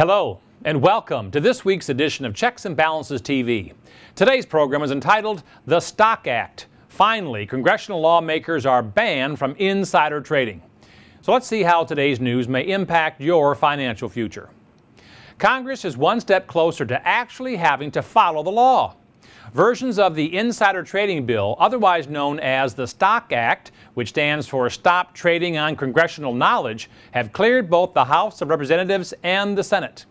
Hello, and welcome to this week's edition of Checks and Balances TV. Today's program is entitled The Stock Act. Finally, congressional lawmakers are banned from insider trading. So let's see how today's news may impact your financial future. Congress is one step closer to actually having to follow the law. Versions of the insider trading bill, otherwise known as the Stock Act, which stands for Stop Trading on Congressional Knowledge, have cleared both the House of Representatives and the Senate.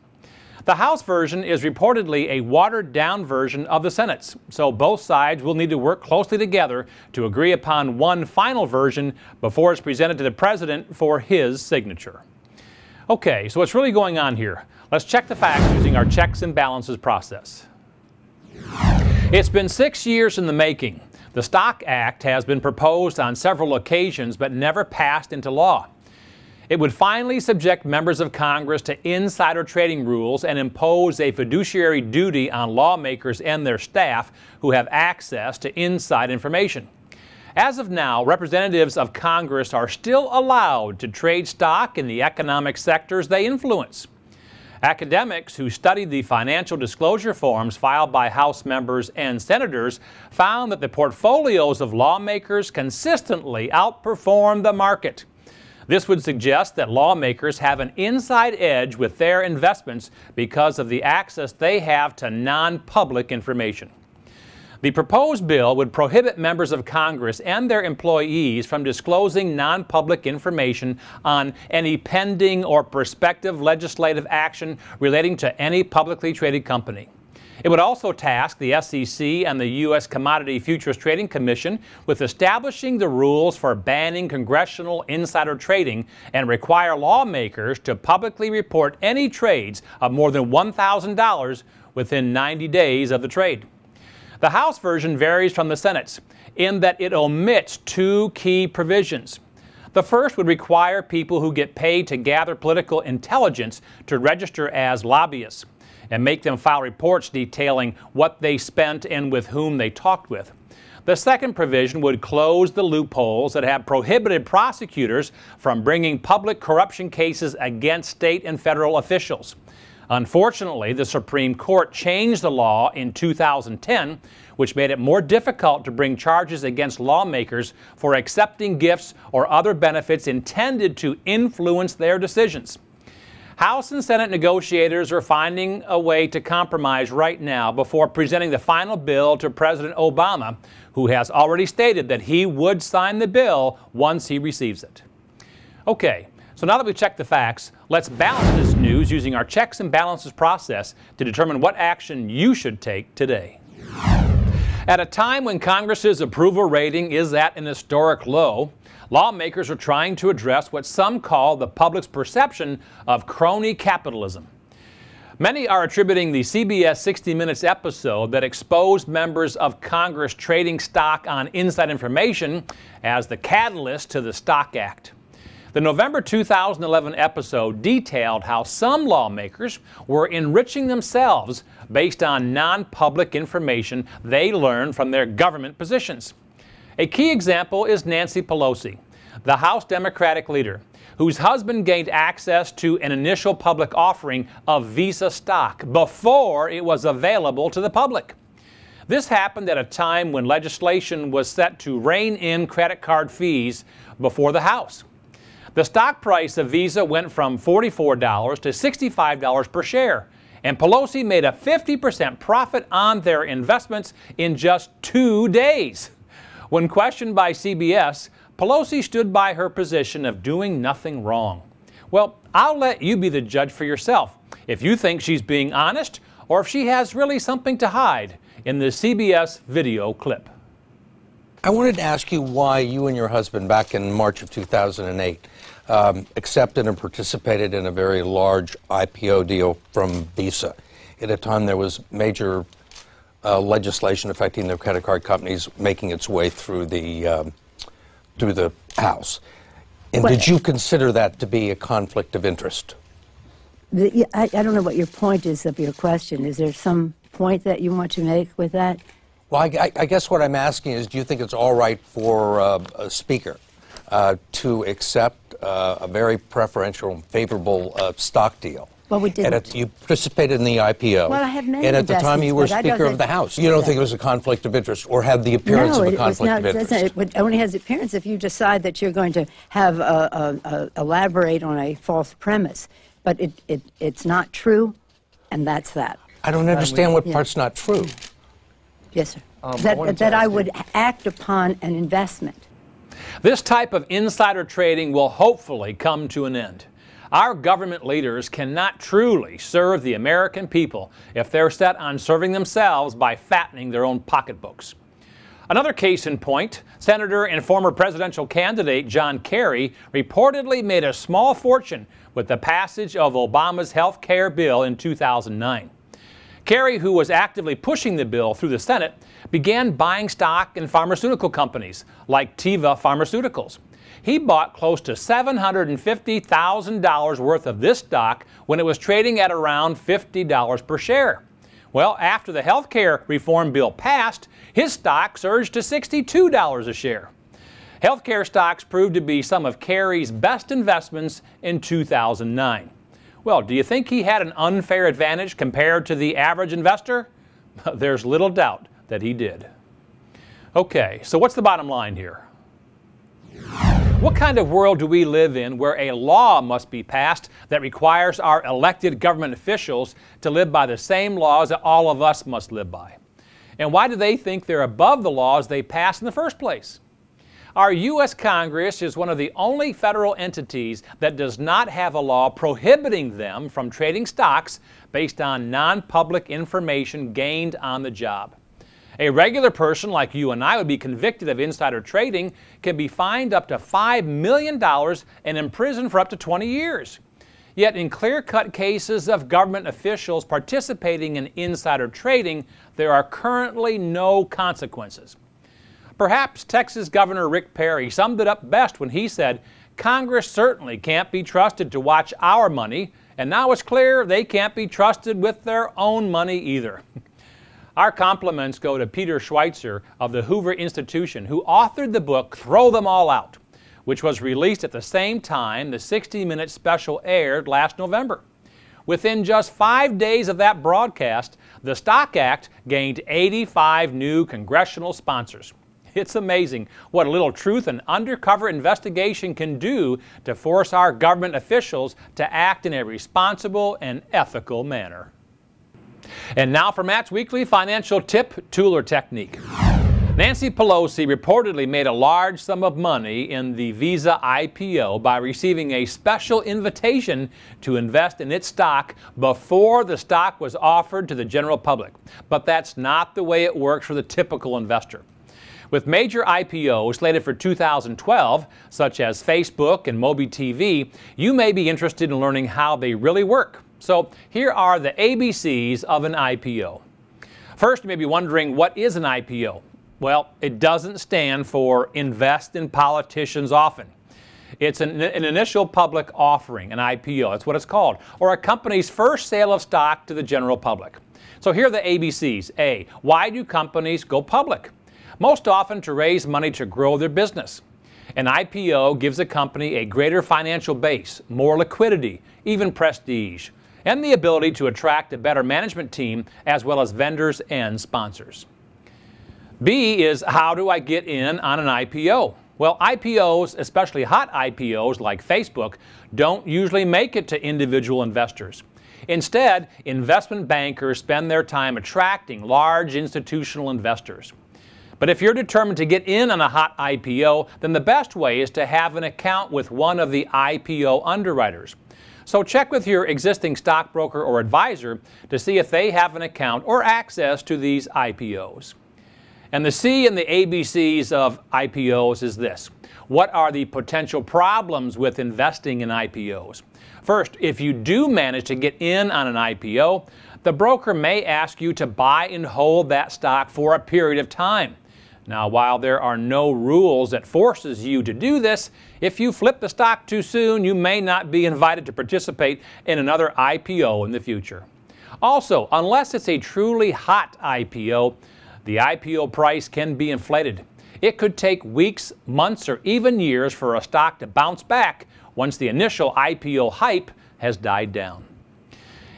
The House version is reportedly a watered-down version of the Senate's, so both sides will need to work closely together to agree upon one final version before it's presented to the President for his signature. Okay, so what's really going on here? Let's check the facts using our checks and balances process. It's been 6 years in the making. The Stock Act has been proposed on several occasions but never passed into law. It would finally subject members of Congress to insider trading rules and impose a fiduciary duty on lawmakers and their staff who have access to inside information. As of now, representatives of Congress are still allowed to trade stock in the economic sectors they influence. Academics who studied the financial disclosure forms filed by House members and senators found that the portfolios of lawmakers consistently outperform the market. This would suggest that lawmakers have an inside edge with their investments because of the access they have to non-public information. The proposed bill would prohibit members of Congress and their employees from disclosing non-public information on any pending or prospective legislative action relating to any publicly traded company. It would also task the SEC and the U.S. Commodity Futures Trading Commission with establishing the rules for banning congressional insider trading and require lawmakers to publicly report any trades of more than $1,000 within 90 days of the trade. The House version varies from the Senate's in that it omits two key provisions. The first would require people who get paid to gather political intelligence to register as lobbyists and make them file reports detailing what they spent and with whom they talked with. The second provision would close the loopholes that have prohibited prosecutors from bringing public corruption cases against state and federal officials. Unfortunately, the Supreme Court changed the law in 2010, which made it more difficult to bring charges against lawmakers for accepting gifts or other benefits intended to influence their decisions. House and Senate negotiators are finding a way to compromise right now before presenting the final bill to President Obama, who has already stated that he would sign the bill once he receives it. Okay. So now that we've checked the facts, let's balance this news using our checks and balances process to determine what action you should take today. At a time when Congress's approval rating is at an historic low, lawmakers are trying to address what some call the public's perception of crony capitalism. Many are attributing the CBS 60 Minutes episode that exposed members of Congress trading stock on inside information as the catalyst to the Stock Act. The November 2011 episode detailed how some lawmakers were enriching themselves based on non-public information they learned from their government positions. A key example is Nancy Pelosi, the House Democratic leader, whose husband gained access to an initial public offering of Visa stock before it was available to the public. This happened at a time when legislation was set to rein in credit card fees before the House. The stock price of Visa went from $44 to $65 per share, and Pelosi made a 50% profit on their investments in just 2 days. When questioned by CBS, Pelosi stood by her position of doing nothing wrong. Well, I'll let you be the judge for yourself if you think she's being honest or if she has really something to hide in the CBS video clip. I wanted to ask you why you and your husband, back in March of 2008, accepted and participated in a very large IPO deal from Visa. At a time there was major legislation affecting the credit card companies making its way through the House. And did you consider that to be a conflict of interest? I don't know what your point is of your question. Is there some point that you want to make with that? Well, I guess what I'm asking is, do you think it's all right for a speaker to accept a very preferential and favorable stock deal Well, we didn't. You participated in the IPO. Well, I have many And at the time you were investments, but Speaker of the House. You don't think it was a conflict of interest or had the appearance of a conflict of interest? It only has the appearance if you decide that you're going to have elaborate on a false premise. But it's not true, and that's that. I don't understand what part's not true. Yes, sir. That I would act upon an investment. This type of insider trading will hopefully come to an end. Our government leaders cannot truly serve the American people if they're set on serving themselves by fattening their own pocketbooks. Another case in point, Senator and former presidential candidate John Kerry reportedly made a small fortune with the passage of Obama's health care bill in 2009. Kerry, who was actively pushing the bill through the Senate, began buying stock in pharmaceutical companies like Teva Pharmaceuticals. He bought close to $750,000 worth of this stock when it was trading at around $50 per share. Well, after the health care reform bill passed, his stock surged to $62 a share. Healthcare stocks proved to be some of Kerry's best investments in 2009. Well, do you think he had an unfair advantage compared to the average investor? There's little doubt that he did. Okay, so what's the bottom line here? What kind of world do we live in where a law must be passed that requires our elected government officials to live by the same laws that all of us must live by? And why do they think they're above the laws they pass in the first place? Our U.S. Congress is one of the only federal entities that does not have a law prohibiting them from trading stocks based on non-public information gained on the job. A regular person like you and I would be convicted of insider trading, can be fined up to $5 million and imprisoned for up to 20 years. Yet in clear-cut cases of government officials participating in insider trading, there are currently no consequences. Perhaps Texas Governor Rick Perry summed it up best when he said, "Congress certainly can't be trusted to watch our money, and now it's clear they can't be trusted with their own money either." Our compliments go to Peter Schweitzer of the Hoover Institution, who authored the book Throw Them All Out, which was released at the same time the 60-minute special aired last November. Within just 5 days of that broadcast, the Stock Act gained 85 new congressional sponsors. It's amazing what a little truth and undercover investigation can do to force our government officials to act in a responsible and ethical manner. And now for Matt's weekly financial tip, tool, or technique. Nancy Pelosi reportedly made a large sum of money in the Visa IPO by receiving a special invitation to invest in its stock before the stock was offered to the general public. But that's not the way it works for the typical investor. With major IPOs slated for 2012, such as Facebook and Mobi TV, you may be interested in learning how they really work. So here are the ABCs of an IPO. First, you may be wondering, what is an IPO? Well, it doesn't stand for Invest in Politicians Often. It's an initial public offering, an IPO. That's what it's called. Or a company's first sale of stock to the general public. So here are the ABCs. A, why do companies go public? Most often to raise money to grow their business. An IPO gives a company a greater financial base, more liquidity, even prestige, and the ability to attract a better management team as well as vendors and sponsors. B is, how do I get in on an IPO? Well, IPOs, especially hot IPOs like Facebook, don't usually make it to individual investors. Instead, investment bankers spend their time attracting large institutional investors. But if you're determined to get in on a hot IPO, then the best way is to have an account with one of the IPO underwriters. So check with your existing stockbroker or advisor to see if they have an account or access to these IPOs. And the C in the ABCs of IPOs is this. What are the potential problems with investing in IPOs? First, if you do manage to get in on an IPO, the broker may ask you to buy and hold that stock for a period of time. Now, while there are no rules that forces you to do this, if you flip the stock too soon, you may not be invited to participate in another IPO in the future. Also, unless it's a truly hot IPO, the IPO price can be inflated. It could take weeks, months, or even years for a stock to bounce back once the initial IPO hype has died down.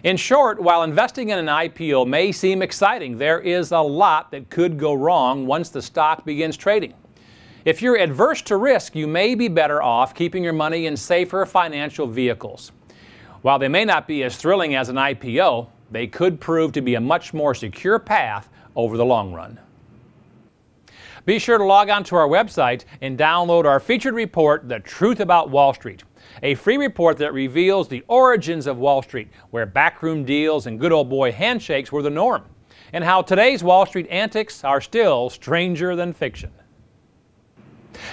In short, while investing in an IPO may seem exciting, there is a lot that could go wrong once the stock begins trading. If you're adverse to risk, you may be better off keeping your money in safer financial vehicles. While they may not be as thrilling as an IPO, they could prove to be a much more secure path over the long run. Be sure to log on to our website and download our featured report, The Truth About Wall Street, a free report that reveals the origins of Wall Street, where backroom deals and good old boy handshakes were the norm, and how today's Wall Street antics are still stranger than fiction.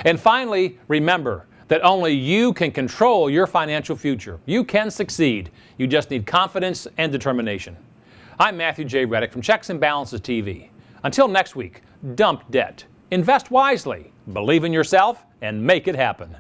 And finally, remember that only you can control your financial future. You can succeed. You just need confidence and determination. I'm Matthew J. Reddick from Checks and Balances TV. Until next week, dump debt, invest wisely, believe in yourself, and make it happen.